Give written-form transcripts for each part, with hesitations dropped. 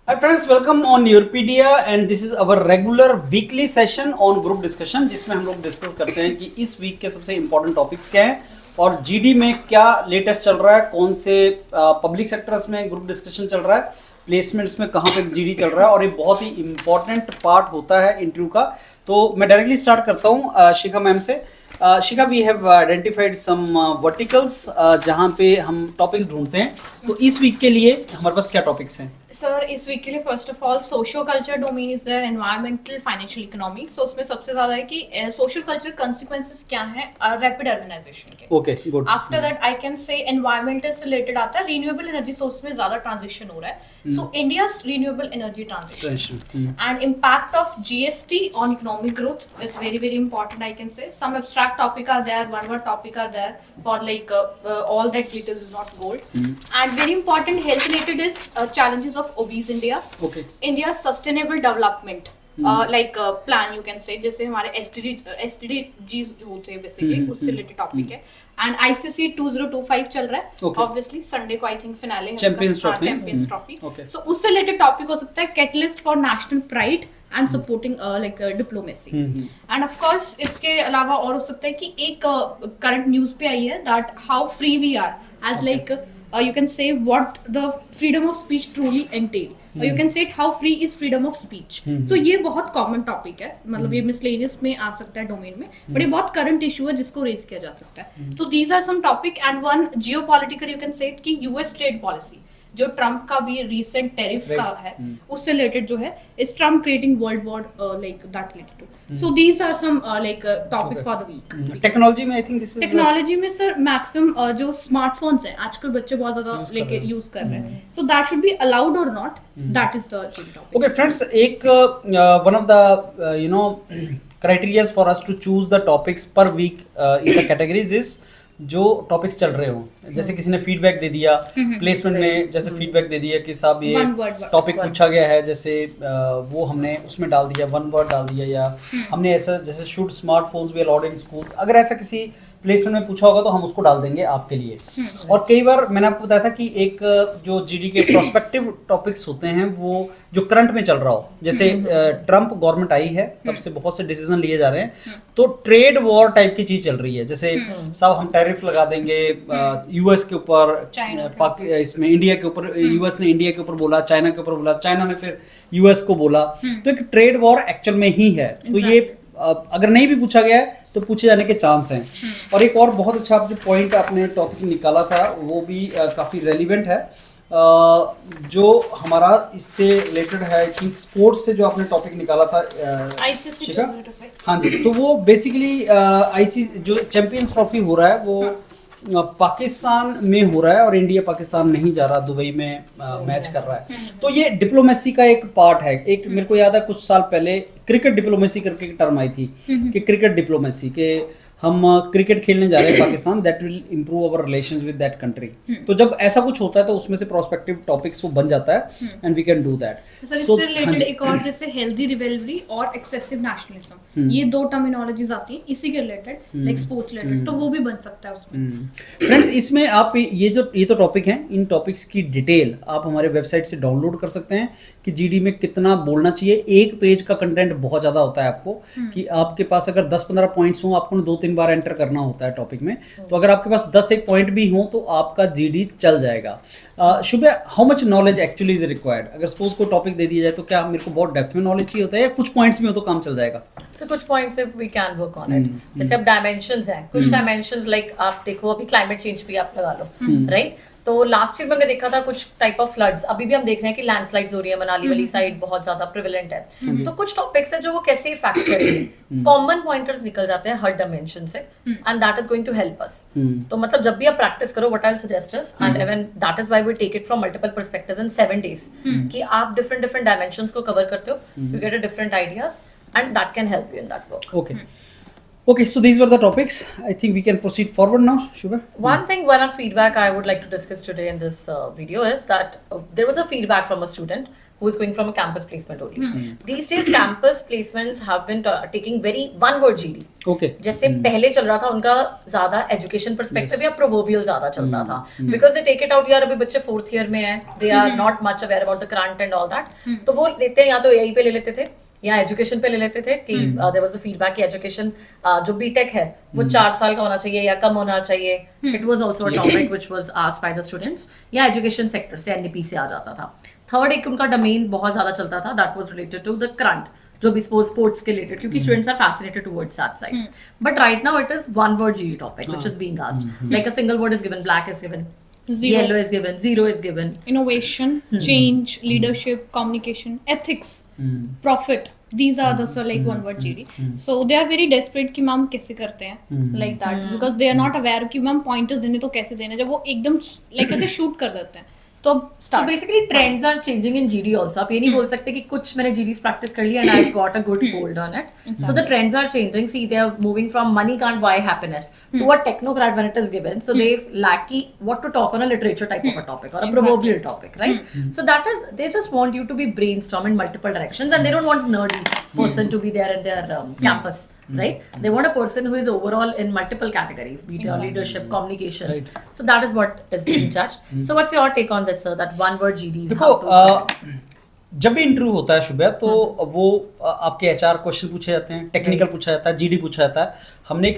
Hi friends, welcome on Europedia and this is our regular weekly session on group discussion जिसमें हम लोग discuss करते हैं कि इस वीक के सबसे इम्पोर्टेंट टॉपिक्स क्या हैं और जीडी में क्या लेटेस्ट चल रहा है, कौन से पब्लिक सेक्टर्स में ग्रुप डिस्कशन चल रहा है, प्लेसमेंट्स में कहाँ पे जीडी चल रहा है और ये बहुत ही इम्पोर्टेंट पार्ट होता है इंटरव्यू का। तो मैं डायरेक्टली स्टार्ट करता हूँ शिखा मैम से। Shikha, we have identified some verticals जहाँ पे हम टॉपिक्स ढूंढते हैं, तो इस वीक के लिए हमारे पास क्या टॉपिक्स हैं? सर इस वीक के लिए first of all socio culture domain is there, environmental, financial, economic. So उसमें सबसे ज्यादा है कि सोशियो कल्चर कंसिक्वेंसेस क्या हैं रैपिड अर्बनाइजेशन के। Okay, good. After that I can से एनवायरमेंटल से रिलेटेड आता है, रिन्यूएबल एनर्जी सोर्स में ज्यादा ट्रांजिशन हो रहा है, so India's renewable energy transition and impact of GST on economic growth is very very important. I can say some abstract topic are there, one word topic are there for like all that glitters is not gold, and very important health related is challenges of obese India. Okay. India's sustainable development plan you can say, जैसे हमारे SDGs जो होते हैं basically उससे related topic है। And ICC 2025 चल रहा है, ऑब्वियसली संडे को आई थिंक फिनाले है चैंपियंस ट्रॉफी। सो उससे रिलेटेड टॉपिक हो सकता है catalyst for national pride and supporting like diplomacy. End of course इसके अलावा और हो सकता है कि एक करंट न्यूज पे आई है that how free we are as like you can say what the freedom of speech truly entail, or you can say it how free is freedom of speech. तो ये बहुत कॉमन टॉपिक है, मतलब ये miscellaneous में आ सकता है domain में, बट ये बहुत करंट इशू है जिसको रेज किया जा सकता है। तो these are some topic and one geopolitical, you can say it कि यूएस ट्रेड पॉलिसी जो ट्रम्प का भी रिसेंट टेरिफ का है उससे रिलेटेड जो है, is Trump creating world war like that related to. So these are some like topic for the week. Technology में I think this is technology में सर मैक्सिमम जो स्मार्टफोन्स हैं आजकल बच्चे बहुत ज्यादा लेके यूज कर रहे हैं, so that should be allowed or not, that is the topic. Okay friends, एक one of the you know criterias for us to choose the topics per week in the categories is जो टॉपिक्स चल रहे हो, जैसे किसी ने feedback दे दिया प्लेसमेंट में, जैसे फीडबैक दे दिया कि साहब ये टॉपिक पूछा गया है, जैसे वो हमने उसमें डाल दिया, वन वर्ड डाल दिया, या हमने ऐसा जैसे should smartphones be allowed in schools, अगर ऐसा किसी प्लेसमेंट में पूछा होगा तो हम उसको डाल देंगे आपके लिए। और कई बार मैंने आपको बताया था कि एक जो जीडी के प्रोस्पेक्टिव टॉपिक्स होते हैं वो जो करंट में चल रहा हो, जैसे ट्रम्प गवर्नमेंट आई है तब से बहुत से डिसीजन लिए जा रहे हैं, तो ट्रेड वॉर टाइप की चीज चल रही है, जैसे साहब हम टैरिफ लगा देंगे यूएस के ऊपर, इसमें इंडिया के ऊपर, यूएस ने इंडिया के ऊपर बोला, चाइना के ऊपर बोला, चाइना ने फिर यूएस को बोला, तो एक ट्रेड वॉर एक्चुअल में ही है। तो ये अगर नहीं भी पूछा गया है तो पूछे जाने के चांस हैं। और एक और बहुत अच्छा जो पॉइंट आपने टॉपिक निकाला था वो भी काफ़ी रेलिवेंट है, जो हमारा इससे रिलेटेड है कि स्पोर्ट्स से जो आपने टॉपिक निकाला था आईसीसी। हाँ जी, तो वो बेसिकली आईसीसी जो चैंपियंस ट्रॉफी हो रहा है वो पाकिस्तान में हो रहा है और इंडिया पाकिस्तान नहीं जा रहा, दुबई में मैच कर रहा है। तो ये डिप्लोमेसी का एक पार्ट है। एक मेरे को याद है कुछ साल पहले क्रिकेट डिप्लोमेसी करके एक टर्म आई थी कि क्रिकेट डिप्लोमेसी के हम क्रिकेट खेलने जा रहे हैं Pakistan, that will improve our relations with that country. तो जब ऐसा कुछ होता है तो उसमें से प्रोस्पेक्टिव टॉपिक्स वो बन जाता है and we can do that. Sir इससे रिलेटेड एक और जैसे हेल्दी रिवेलरी और एक्सेसिव नेशनलिज्म, ये दो टर्मिनोलॉजीज आती हैं इसी के रिलेटेड, लाइक स्पोर्ट्स रिलेटेड, तो वो भी बन सकता है उसमें। फ्रेंड्स, इसमें आप ये तो टॉपिक हैं, इन टॉपिक्स की डिटेल आप हमारे वेबसाइट से डाउनलोड कर सकते हैं कि जीडी में कितना बोलना चाहिए। एक पेज का कंटेंट बहुत ज़्यादा होता है आपको, कि आपके पास अगर 10-15 पॉइंट्स हों, आपको 2-3 बार एंटर करना होता है टॉपिक में, तो अगर आपके पास 10-1 पॉइंट भी हो तो आपका जीडी चल जाएगा। Shubhya, how much knowledge actually is required? अगर सपोज को टॉपिक दे दिया जाए तो क्या मेरे को बहुत डेप्थ में नॉलेज चाहिए होता है या कुछ पॉइंट्स में हो तो काम चल जाएगा? So कुछ पॉइंट्स से we can work on it. जैसे अब डायमेंशंस हैं, कुछ डायमेंशंस लाइक आप देखो अभी क्लाइमेट चेंज भी आप लगा लो, राइट? तो लास्ट ईयर में हमने देखा था कुछ टाइप ऑफ फ्लड्स, अभी भी हम देख रहे हैं कि लैंडस्लाइड्स हो रही है, मनाली वाली साइड बहुत ज्यादा प्रिवेलेंट है। तो कुछ टॉपिक्स हैं जो वो कैसे इफेक्ट करेंगे, कॉमन पॉइंटर्स निकल जाते हैं हर डायमेंशन से, and that is going to help us. तो मतलब जब भी आप प्रैक्टिस करो, what I will suggest is, and even that is why we take it from multiple perspectives in 7 days, कि आप डिफरेंट डायमेंशंस को कवर करते हो, you get a different ideas, and that can help you in that work. Okay, so these were the topics. I think we can proceed forward now, Shubha. One feedback I would like to discuss today in this video is that there was a feedback from a student who is going from a campus placement only. These days, campus placements have been taking very one-word GD. Okay. जैसे पहले चल रहा था उनका ज्यादा education perspective या proverbial ज्यादा चलता था, because they take it out, यार अभी बच्चे 4th ईयर में है, they are not much aware about the current and all that, तो वो लेते हैं या तो एआई पे ले लेते थे या एजुकेशन पे ले लेते थे कि देयर वाज अ फीडबैक कि एजुकेशन जो बीटेक है वो 4 साल का होना चाहिए या कम होना चाहिए. It was also a topic which was asked by the students, या एजुकेशन सेक्टर से एनईपी से आ जाता था. थर्ड एक उनका डोमेन बहुत ज्यादा चलता था, that was related to the current, जो भी स्पोर्ट्स के रिलेटेड, क्योंकि students are fascinated towards that side. But right now it is one word GD topic which is being asked, like a single word is given, black is given, yellow is given, zero is given. Innovation, change, leadership, communication, ethics, profit. These are the like one word GD. So they are very desperate कि ma'am कैसे करते हैं like that, because they are not aware कि ma'am pointers देने तो कैसे देने, जब वो एकदम like ऐसे shoot कर देते हैं. तो So basically trends are changing in GD also. आप ये नहीं बोल सकते कि कुछ मैंने GDs practice कर लिया and I've got a good hold on it. So the trends are changing. See, they are moving from money can't buy happiness to a technocrat when it is given. So they lack what to talk on a literature type of a topic or a proverbial topic, right? So that is, they just want you to be brainstorm in multiple directions, and they don't want nerdy person to be there in their campus. Right? They want a person who is overall in multiple categories, be it leadership, communication. Right. So that is what is being judged. So what's your take on this, sir? That one word GDs. देखो, जब भी interview होता है शुभ्या, तो वो आपके HR question पूछे जाते हैं, टेक्निकल पूछा जाता है, जीडी पूछा जाता है. हमने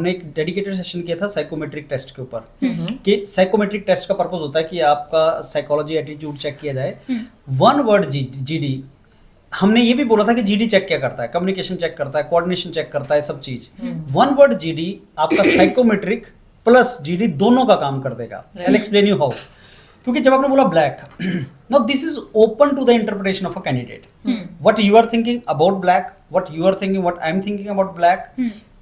एक डेडिकेटेड सेशन किया था साइकोमेट्रिक टेस्ट के ऊपर, कि साइकोमेट्रिक टेस्ट का पर्पस होता है कि आपका साइकोलॉजी एटीट्यूड चेक किया जाए. वन वर्ड जीडी, हमने ये भी बोला था कि जीडी चेक क्या करता है, कम्युनिकेशन चेक करता है, कोऑर्डिनेशन चेक करता है, सब चीज. वन वर्ड जीडी आपका साइकोमेट्रिक प्लस जीडी दोनों का काम कर देगा. I explain you how. क्योंकि जब आपने बोला black, now this is open to the interpretation of a candidate. What you are thinking about black, what you are thinking, what I am thinking about black,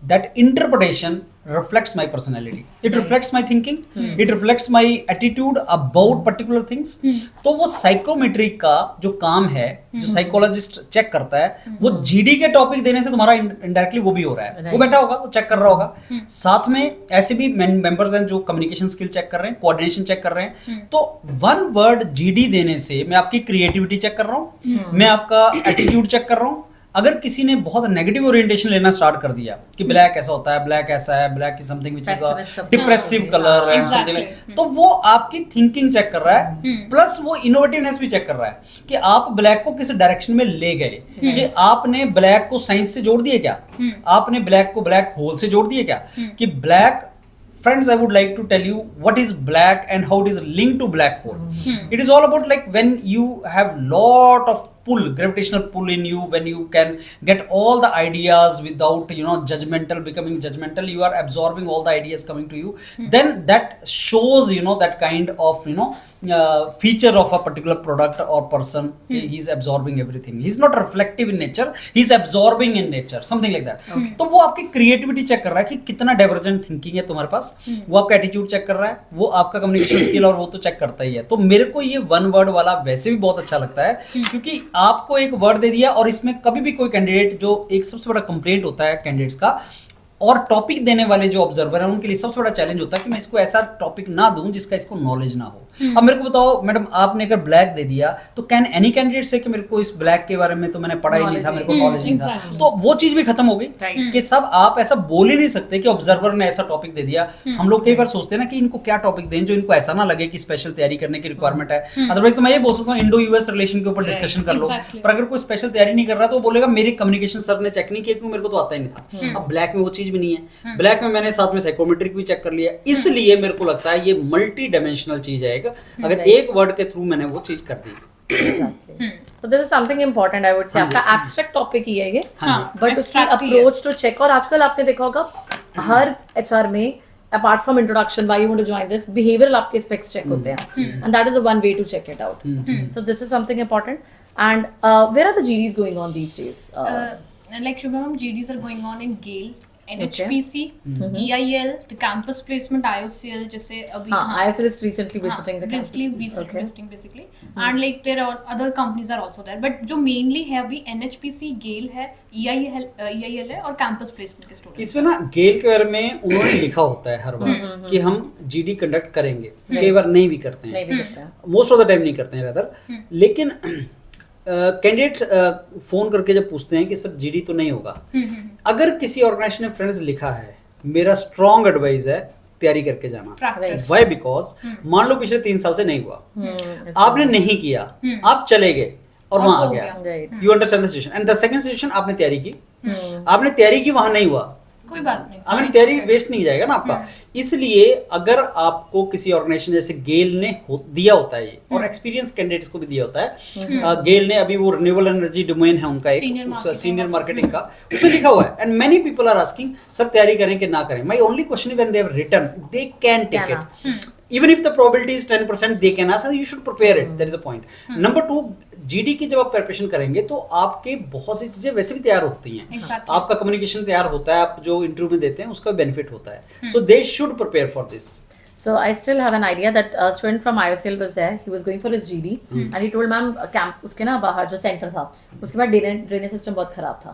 that interpretation reflects my personality, it reflects my thinking, it reflects my attitude about particular things. तो वो psychometric का जो काम है, जो psychologist check करता है, वो जीडी के टॉपिक देने से तुम्हारा इनडायरेक्टली वो भी हो रहा है. वो बैठा होगा, वो चेक कर रहा होगा. साथ में ऐसे भी मेंबर्स हैं जो कम्युनिकेशन स्किल चेक कर रहे हैं, कोऑर्डिनेशन चेक कर रहे हैं. तो वन वर्ड जीडी देने से मैं आपकी क्रिएटिविटी चेक कर रहा हूँ, मैं आपका एटीट्यूड चेक कर रहा हूँ. अगर किसी ने बहुत नेगेटिव ओरिएंटेशन लेना स्टार्ट कर दिया कि ब्लैक ऐसा होता है, ब्लैक ऐसा है, black is something which is a depressive colour and something, तो वो आपकी थिंकिंग चेक कर रहा है, प्लस वो इनोवेटिवनेस भी चेक कर रहा है कि आप ब्लैक को किस डायरेक्शन में ले गए. कि आपने ब्लैक को साइंस से जोड़ दिए क्या, आपने ब्लैक को ब्लैक होल से जोड़ दिए क्या. कि black, friends, I would like to tell you what is black and how it is linked to black hole. It is all about like when you have lot of pull, gravitational pull in you, when you can get all the ideas without becoming judgmental, you are absorbing all the ideas coming to you, then that shows that kind of feature of a particular product or person. He is absorbing everything, he is not reflective in nature, he is absorbing in nature, something like that. तो वो आपकी creativity check कर रहा है कि कितना divergent thinking है तुम्हारे पास, वो आपका एटीट्यूड चेक कर रहा है, वो आपका कम्युनिकेशन स्किल और वो तो चेक करता ही है. तो मेरे को ये वन वर्ड वाला वैसे भी बहुत अच्छा लगता है, क्योंकि आपको एक वर्ड दे दिया और इसमें कभी भी कोई कैंडिडेट, जो एक सबसे बड़ा कंप्लेंट होता है कैंडिडेट्स का, और टॉपिक देने वाले जो ऑब्जर्वर हैं उनके लिए सबसे बड़ा चैलेंज होता है कि मैं इसको ऐसा टॉपिक ना दूं जिसका इसको नॉलेज ना हो. अब मेरे को बताओ मैडम, आपने अगर ब्लैक दे दिया तो कैन एनी कैंडिडेट से कि मेरे को इस ब्लैक के बारे में तो मैंने पढ़ा ही नहीं था, मेरे को नॉलेज नहीं था. तो वो चीज भी खत्म हो गई कि सब आप ऐसा बोल ही नहीं सकते कि ऑब्जर्वर ने ऐसा टॉपिक दे दिया. हम लोग कई बार सोचते हैं ना कि इनको क्या टॉपिक दें जो इनको ऐसा ना लगे कि स्पेशल तैयारी करने की रिक्वायरमेंट है. अदरवाइज तो मैं ये बोल सकता हूँ इंडो यूएस रिलेशन के ऊपर डिस्कशन कर लो, पर अगर कोई स्पेशल तैयारी नहीं कर रहा तो बोलेगा मेरी कम्युनिकेशन सर ने चेक नहीं किया क्योंकि मेरे को तो आता ही नहीं था. अब ब्लैक में वो चीज भी नहीं है, ब्लैक में मैंने साथ में साइकोमेट्रिक भी चेक कर लिया. इसलिए मेरे को लगता है ये मल्टी डायमेंशनल चीज है, अगर एक वर्ड के थ्रू मैंने वो चीज कर दी. So this is something important, I would say. आपका abstract topic ही है ये, but उसकी approach to check. और आजकल आपने देखा होगा हर HR में apart from introduction, why you want to join this, behavioral आपके specs check होते हैं, and that is the one way to check it out. So this is something important. And where are the GDs going on these days? Like Shubham, GDs are going on in Gale, NHPC, EIL, the campus placement IOCL, जैसे अभी ISL is recently visiting the campus. visiting basically, and like there are other companies are also there, but जो mainly है अभी NHPC, GAIL है, EIL है और campus placement के students। इसमें ना गेल के बारे में उन्होंने लिखा होता है हर बार कि हम GD कंडक्ट करेंगे, कई बार नहीं भी करते हैं, मोस्ट ऑफ द टाइम नहीं करते हैं रादर, लेकिन कैंडिडेट फोन करके जब पूछते हैं कि सर GD तो नहीं होगा, अगर किसी ऑर्गेनाइजेशन ने फ्रेंड्स लिखा है, मेरा स्ट्रॉन्ग एडवाइस है तैयारी करके जाना। वाई? बिकॉज मान लो पिछले 3 साल से नहीं हुआ, आपने नहीं किया, आप चले गए और वहां आ गया, you understand the situation. And the second situation, आपने तैयारी की, वहां नहीं हुआ, कोई बात नहीं, हमें तैयारी वेस्ट नहीं जाएगा ना आपका। इसलिए अगर आपको किसी ऑर्गेनाइजेशन जैसे गेल ने दिया होता है ये, और एक्सपीरियंस कैंडिडेट्स को भी दिया होता है, गेल ने अभी वो रिन्यूएबल एनर्जी डोमेन है उनका एक सीनियर मार्केटिंग का, उसमें लिखा हुआ है, and many people are asking sir तैयारी करें कि ना करें। My only question is when they have written they can take it, even if the probability is 10% they can ask, you should prepare it, that is the point. Number 2, GD की जब आप preparation करेंगे तो आपके बहुत सी चीजें वैसे भी तैयार होती हैं, आपका कम्युनिकेशन तैयार होता है, आप जो इंटरव्यू में देते हैं उसका बेनिफिट होता है, so they should prepare for this. So I still have an idea that a student from IOCL was there. He was going for his GD, and he told ma'am camp उसके ना बाहर जो centre था उसके बाद drainage system बहुत खराब था,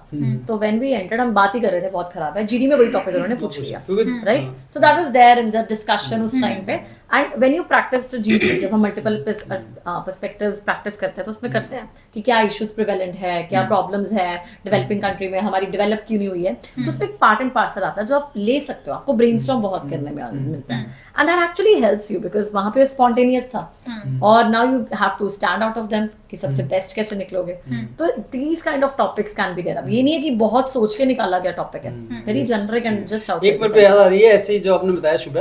तो when we entered हम बात ही कर रहे थे बहुत खराब है, GD में वही टॉपिक उन्होंने पूछ लिया, right? So that was there in the discussion उस टाइम पे, and when you practice the GD, जब हम multiple perspectives practice करते हैं तो उसमें करते हैं कि क्या issues prevalent है, क्या problems है developing country में, हमारी develop क्यों नहीं हुई है, तो उसमें एक part and parcel आता है जो आप ले सकते हो, आपको brainstorm बहुत करने में मिलता है, and that actually helps you because वहाँ पे spontaneous था, और now you have to stand out of them कि सबसे बेस्ट कैसे निकलोगे, तो these kind of topics can be there। अब ये नहीं है कि बहुत सोच के निकाला गया टॉपिक है, very generic and just out। एक मिनट पे याद आ रही है ऐसे ही जो आपने बताया शुभ,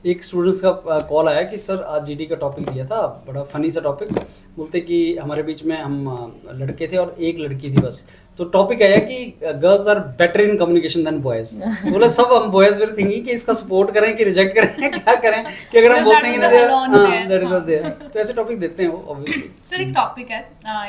एक स्टूडेंट्स का कॉल आया कि सर आज GD का टॉपिक दिया था, बड़ा फनी सा टॉपिक, बोलते कि हमारे बीच में हम लड़के थे और एक लड़की थी बस, तो टॉपिक आया कि girls are better in communication than boys. बोला सब हम बॉयज वर थिंकिंग कि इसका सपोर्ट करें कि रिजेक्ट करें, क्या करें, कि अगर हम बोलते हैं कि दैट इज देयर, तो ऐसे टॉपिक देते हैं वो ऑब्वियसली। सर एक टॉपिक है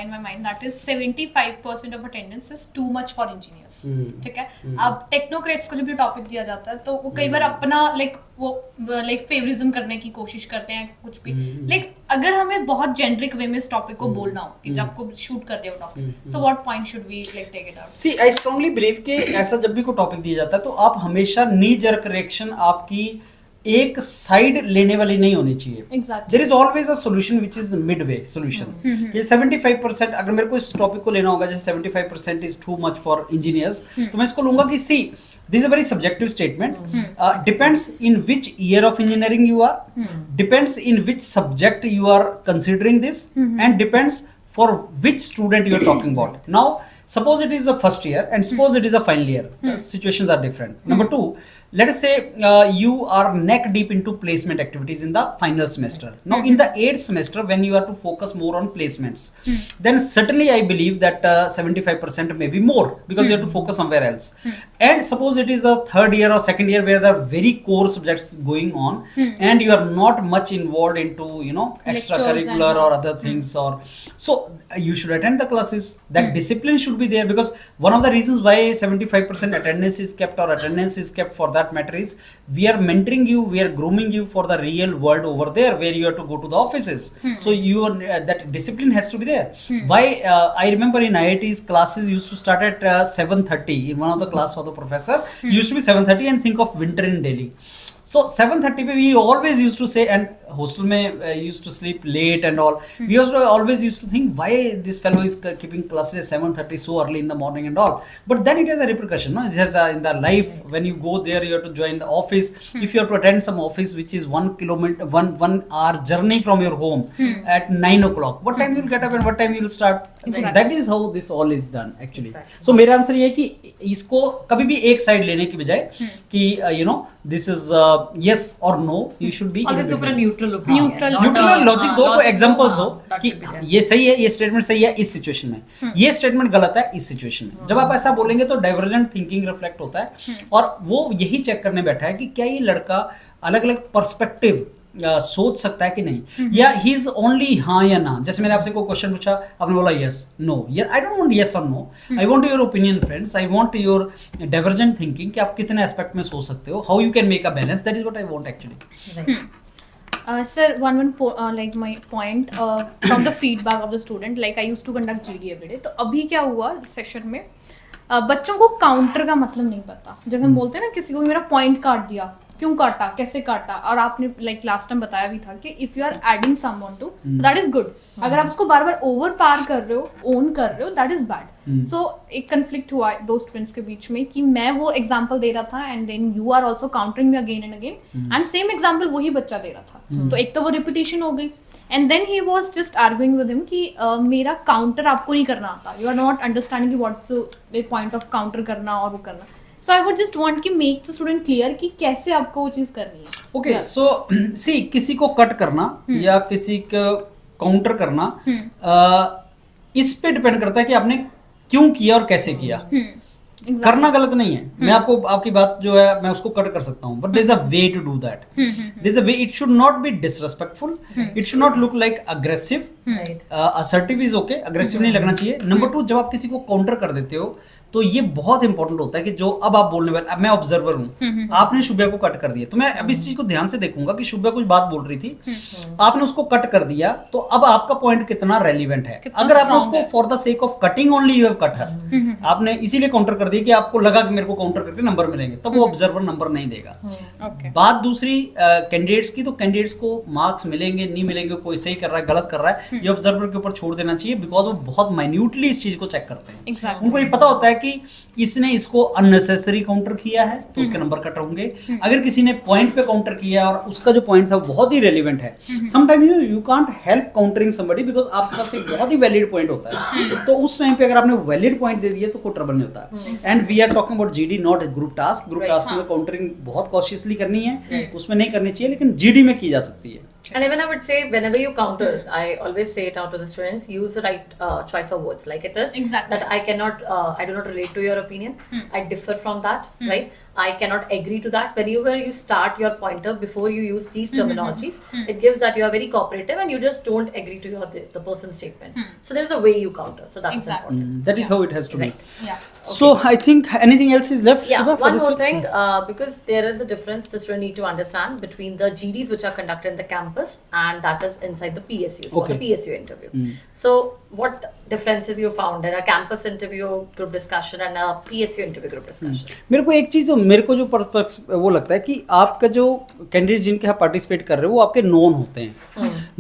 in my mind, that is 75% of attendance is too much for engineers, ठीक है। अब टेक्नोक्रेट्स को जब ये टॉपिक दिया जाता है तो वो कई बार अपना लाइक फेवरिज्म करने की कोशिश करते हैं, कुछ भी, लाइक अगर हमें बहुत जेनरिक वे में इस टॉपिक को बोलना हो कि जब आपको शूट कर दे वो टॉपिक, तो what point should we like take it out? See I strongly believe कि ऐसा जब भी कोई टॉपिक दिया जाता है तो आप हमेशा नी जर्क रिएक्शन आपकी एक साइड लेने वाली नहीं होनी चाहिए। There is always a solution which is midway solution. ये 75% अगर मेरे को इस टॉपिक को लेना होगा, जैसे 75% is too much for engineers, तो मैं इसको लूंगा कि सी this is a very subjective statement, depends in which year of engineering you are, depends in which subject you are considering this, and depends for which student you are talking about. Now suppose it is a first year and suppose it is a final year, situations are different. Number 2, let us say you are neck deep into placement activities in the final semester. Now in the 8th semester when you are to focus more on placements, then certainly I believe that 75% may be more because you have to focus somewhere else. And suppose it is the 3rd year or 2nd year where the very core subjects going on, and you are not much involved into extracurricular or other things, or so you should attend the classes. That discipline should be there, because one of the reasons why 75% attendance is kept, or attendance is kept for that matter, is we are mentoring you, we are grooming you for the real world over there where you have to go to the offices. So you are, that discipline has to be there. Why I remember in IIT's classes used to start at 7:30. In one of the class for the professor used to be 7:30, and think of winter in Delhi. So 7:30 पे we always used to say, and hostel में used to sleep late and all. We also always used to think why this fellow is keeping classes at 7:30 so early in the morning and all. But then it has a repercussion, no? It has in the life when you go there, you have to join the office. If you have to attend some office which is 1 kilometer, one hour journey from your home at 9 o'clock, what time you will get up and what time you will start? So that is how this all is done actually. So मेरा answer ये है कि इसको कभी भी एक side लेने की बजाय कि this is yes or no, you should be always go for a neutral neutral logic दो, को एग्जांपल्स हो कि ये सही है, ये स्टेटमेंट सही है इस सिचुएशन में, ये स्टेटमेंट गलत है इस सिचुएशन में। जब आप ऐसा बोलेंगे तो डाइवर्जेंट थिंकिंग रिफ्लेक्ट होता है, और वो यही चेक करने बैठा है कि क्या ये लड़का अलग अलग पर्सपेक्टिव सोच सकता है कि नहीं, या ही इज ओनली हाँ या ना। जैसे मैंने आपसे कोई क्वेश्चन पूछा, आपने बोला yes no, I don't want yes or no, I want your opinion friends, I want your divergent thinking कि आप कितने एस्पेक्ट में सोच सकते हो, how you can make a balance, that is what I want actually. Sir, like my point from the feedback of the student, like I used to conduct GD every day. तो अभी क्या हुआ session में, बच्चों को counter का मतलब नहीं पता। जैसे हम बोलते हैं ना, किसी को मेरा पॉइंट काट दिया, क्यों काटा, कैसे काटा, और आपने लाइक लास्ट टाइम बताया भी था कि if you are adding someone to, that is good. अगर आप उसको बार बार ओवर पार कर रहे हो, ओन कर रहे हो, दैट इज बैड। सो एक कंफ्लिक्ट हुआ दो स्टूडेंट्स के बीच में कि मैं वो एग्जांपल दे रहा था and then you are also countering me again and again, and same example वही बच्चा दे रहा था। तो एक तो वो रिपीटिशन हो गई, and then he was just arguing with him कि मेरा काउंटर आपको नहीं करना आता, you are not understanding what's the point of counter करना और वो करना। So I would just want to make the student clear कि कैसे आपको वो चीज करनी है। Okay, so see, किसी को कट करना या किसी को काउंटर करना, इस पे डिपेंड करता है कि आपने क्यों किया और कैसे किया। करना गलत नहीं है, मैं आपको आपकी बात जो है मैं उसको कट कर सकता हूँ, but there is a way to do that, there is a way, it should not be disrespectful, it should not look like aggressive, assertive is okay, aggressive नहीं लगना चाहिए। नंबर 2, जब आप किसी को काउंटर कर देते हो तो ये बहुत इंपॉर्टेंट होता है कि जो अब आप बोलने वाले, अब मैं ऑब्जर्वर हूँ, आपने शुभ्या को कट कर दिया, तो मैं अब इस चीज को ध्यान से देखूंगा कि शुभ्या कुछ बात बोल रही थी, आपने उसको कट कर दिया, तो अब आपका पॉइंट कितना रेलिवेंट है। अगर आपने उसको for the sake of cutting only you have cut her, आपने इसीलिए काउंटर कर दिया कि आपको लगा कि मेरे को काउंटर करके नंबर मिलेंगे, तब वो ऑब्जर्वर नंबर नहीं देगा। बात दूसरी कैंडिडेट्स की, तो कैंडिडेट्स को मार्क्स मिलेंगे नहीं मिलेंगे, कोई सही कर रहा है गलत कर रहा है, ये ऑब्जर्वर के ऊपर छोड़ देना चाहिए, बिकॉज वो बहुत माइन्यूटली इस चीज को चेक करते हैं। उनको ये पता होता है कि इसने इसको अननेसेसरी काउंटर किया है तो उसके नंबर कट होंगे, अगर किसी ने पॉइंट पे काउंटर किया और उसका जो पॉइंट था बहुत ही रेलिवेंट है, sometime you can't help countering somebody because आपके पास एक बहुत ही वैलिड पॉइंट होता है, तो उस टाइम पे अगर आपने वैलिड पॉइंट दे दिया तो कोई ट्रबल नहीं होता। And we are talking about GD, not group task. Group task में काउंटरिंग बहुत कॉशियसली करनी है, उसमें नहीं करनी चाहिए, लेकिन जीडी में की जा सकती है। And even I would say, whenever you counter, I always say it out to the students, use the right choice of words. Like it is that I cannot, I do not relate to your opinion. I differ from that, right? I cannot agree to that. Whenever you start your pointer before you use these terminologies, it gives that you are very cooperative and you just don't agree to the person's statement. So there's a way you counter. So that's important. That is how it has to be. Yeah. Okay. So I think anything else is left? Yeah, Subha, for one this more week? thing, because there is a difference the student need to understand between the GDs which are conducted in the campus and that is inside the PSUs, for the PSU interview. So what differences you found in a campus interview group discussion and a PSU interview group discussion? मेरे को एक चीज मेरे को जो वो लगता है कि आपका जो कैंडिडेट जिनके आप पार्टिसिपेट कर रहे हो वो आपके नोन होते हैं,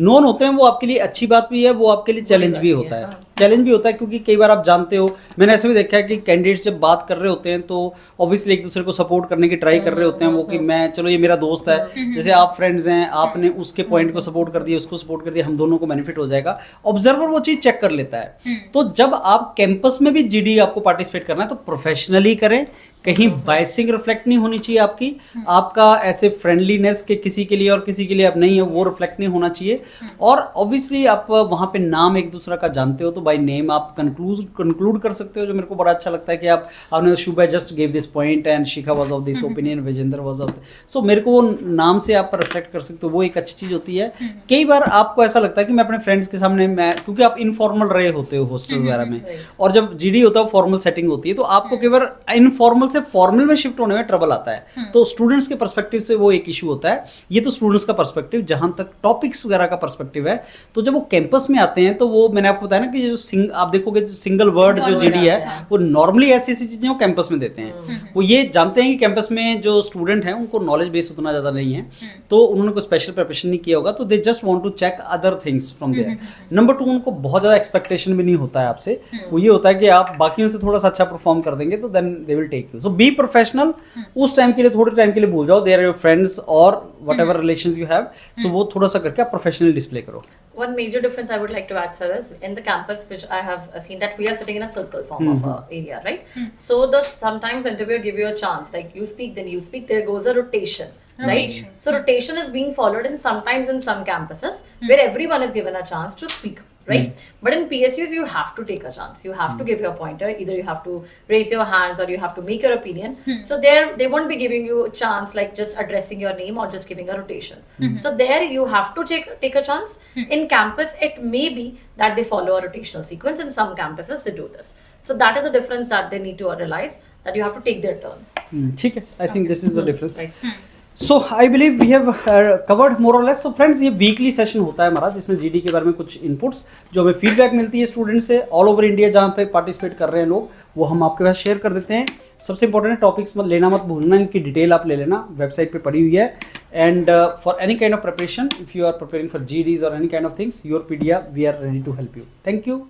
नोन होते हैं, वो आपके लिए अच्छी बात भी है, वो आपके लिए चैलेंज भी होता है, चैलेंज भी होता है, क्योंकि कई बार आप जानते हो, मैंने ऐसे भी देखा है कि कैंडिडेट्स जब बात कर रहे होते हैं तो ऑब्वियसली एक दूसरे को सपोर्ट करने की ट्राई कर रहे होते हैं, वो कि मैं चलो ये मेरा दोस्त है, जैसे आप फ्रेंड्स हैं, आपने उसके पॉइंट को सपोर्ट कर दिया, उसको सपोर्ट कर दिया, हम दोनों को बेनिफिट हो जाएगा। ऑब्जर्वर वो चीज चेक कर लेता है। तो जब आप कैंपस में भी जीडी आपको पार्टिसिपेट करना है तो प्रोफेशनली करें, कहीं बाइसिंग रिफ्लेक्ट नहीं होनी चाहिए आपकी, आपका ऐसे फ्रेंडलीनेस के किसी के लिए और किसी के लिए अब नहीं है वो रिफ्लेक्ट नहीं होना चाहिए। और ऑब्वियसली आप वहाँ पे नाम एक दूसरा का जानते हो तो बाय नेम आप कंक्लूड कर सकते हो, जो मेरे को बड़ा अच्छा लगता है कि आपने Shubha just give this point and Shikha was of this opinion, Vijendra was of, so मेरे को वो नाम से आप रिफ्लेक्ट कर सकते हो, वो एक अच्छी चीज होती है। कई बार आपको ऐसा लगता है कि मैं अपने फ्रेंड्स के सामने, मैं क्योंकि आप इनफॉर्मल रहे होते हो हॉस्टल वगैरह में, और जब जीडी होता है फॉर्मल सेटिंग होती है, तो आपको कई बार इनफॉर्मल से फॉर्मल में शिफ्ट होने में ट्रबल आता है। तो स्टूडेंट्स के पर्सपेक्टिव से वो एक इशू होता है। ये तो स्टूडेंट्स का पर्सपेक्टिव, जहां तक टॉपिक्स वगैरह का पर्सपेक्टिव है, तो जब वो कैंपस में आते हैं तो वो मैंने आपको बताया ना कि जो आप देखोगे सिंगल वर्ड जो जीडी है, वो नॉर्मली ऐसी चीजें वो कैंपस में देते हैं। वो ये जानते हैं कि कैंपस में जो स्टूडेंट है उनको नॉलेज बेस उतना ज्यादा नहीं है, तो उन्होंने कोई स्पेशल प्रिपरेशन नहीं किया होगा, तो they just want to check other things from there. Number 2, उनको बहुत ज्यादा एक्सपेक्टेशन भी नहीं होता है आपसे, वो ये होता है कि आप बाकियों से थोड़ा सा अच्छा परफॉर्म कर देंगे तो then they will take you. So be professional, उस टाइम के लिए, थोड़े टाइम के लिए भूल जाओ, दे आर योर फ्रेंड्स और whatever relations you have, so वो थोड़ा सा करके आप प्रोफेशनल डिस्प्ले करो। One major difference I would like to add, sir, is in the campus, which I have seen that we are sitting in a circle form of a area, right? So sometimes interviewer give you a chance, like you speak, then you speak. There goes a rotation, right? So rotation is being followed in sometimes in some campuses where everyone is given a chance to speak. right? But in PSUs, you have to take a chance. You have to give your pointer. Either you have to raise your hands or you have to make your opinion. So there, they won't be giving you a chance like just addressing your name or just giving a rotation. So there, you have to take a chance. In campus, it may be that they follow a rotational sequence. In some campuses, they do this. So that is a difference that they need to realize, that you have to take their turn. ठीक है, I think this is the difference. Right. So I believe we have covered more or less. तो friends, ये weekly session होता है हमारा, जिसमें GD के बारे में कुछ इनपुट्स जो हमें फीडबैक मिलती है स्टूडेंट से ऑल ओवर इंडिया जहाँ पे पार्टिसिपेट कर रहे हैं लोग, वो हम आपके पास शेयर कर देते हैं. सबसे इंपॉर्टेंट है, टॉपिक्स मत लेना, मत भूलना, इनकी डिटेल आप ले लेना, वेबसाइट पे पड़ी हुई है. And for any kind of preparation, if you are preparing for GDs or any kind of things, your pedia, we are ready to help you. Thank you.